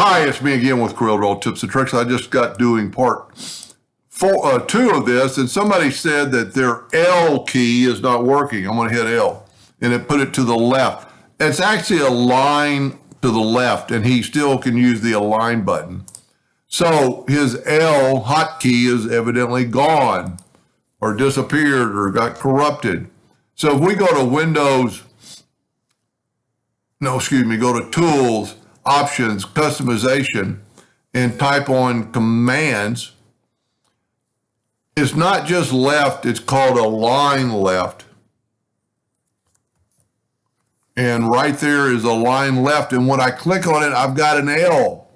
Hi, it's me again with CorelDraw Tips and Tricks. I just got doing part 2 of this, and somebody said that their L key is not working. I'm going to hit L, and it put it to the left. It's actually a line to the left, and he still can use the align button. So his L hotkey is evidently gone, or disappeared, or got corrupted. So if we go to go to Tools, Options, Customization, and type on Commands, it's not just left, it's called Align Left. And right there is Align Left, and when I click on it, I've got an L.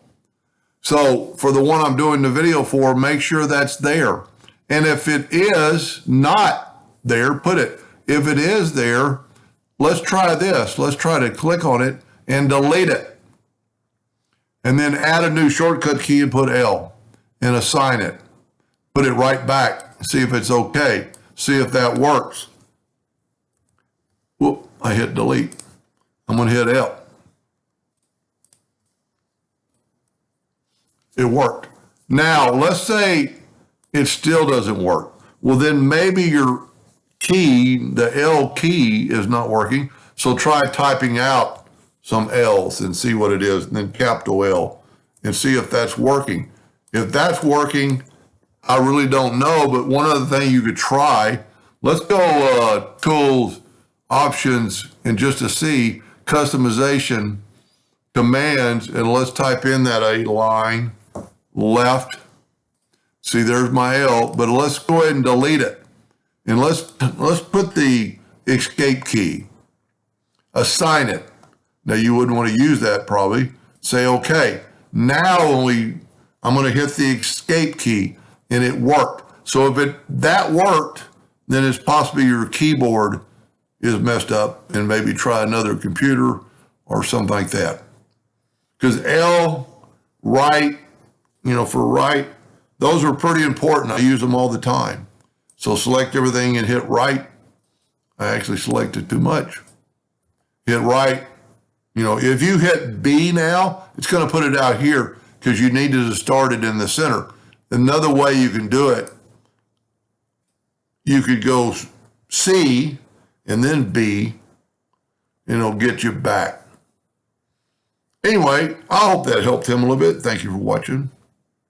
So for the one I'm doing the video for, make sure that's there. And if it is not there, put it. If it is there, let's try this. Let's try to click on it and delete it. And then add a new shortcut key and put L and assign it. Put it right back. See if it's okay. See if that works. Whoop, I hit delete. I'm going to hit L. It worked. Now, let's say it still doesn't work. Well, then maybe your key, the L key, is not working. So try typing out some L's and see what it is, and then capital L, and see if that's working. If that's working, I really don't know, but one other thing you could try, let's go Tools, Options, and just to see, Customization, Commands, and let's type in that Align Left. See, there's my L, but let's go ahead and delete it. And let's put the escape key, assign it. Now you wouldn't want to use that probably. Say okay. Now I'm going to hit the escape key, and it worked. So if that worked, then it's possibly your keyboard is messed up, and maybe try another computer or something like that. Because L, right, for right, those are pretty important. I use them all the time. So select everything and hit right. I actually selected too much. Hit right. If you hit B now, it's going to put it out here because you needed to start it in the center. Another way you can do it, you could go C and then B, and it'll get you back. Anyway, I hope that helped him a little bit. Thank you for watching.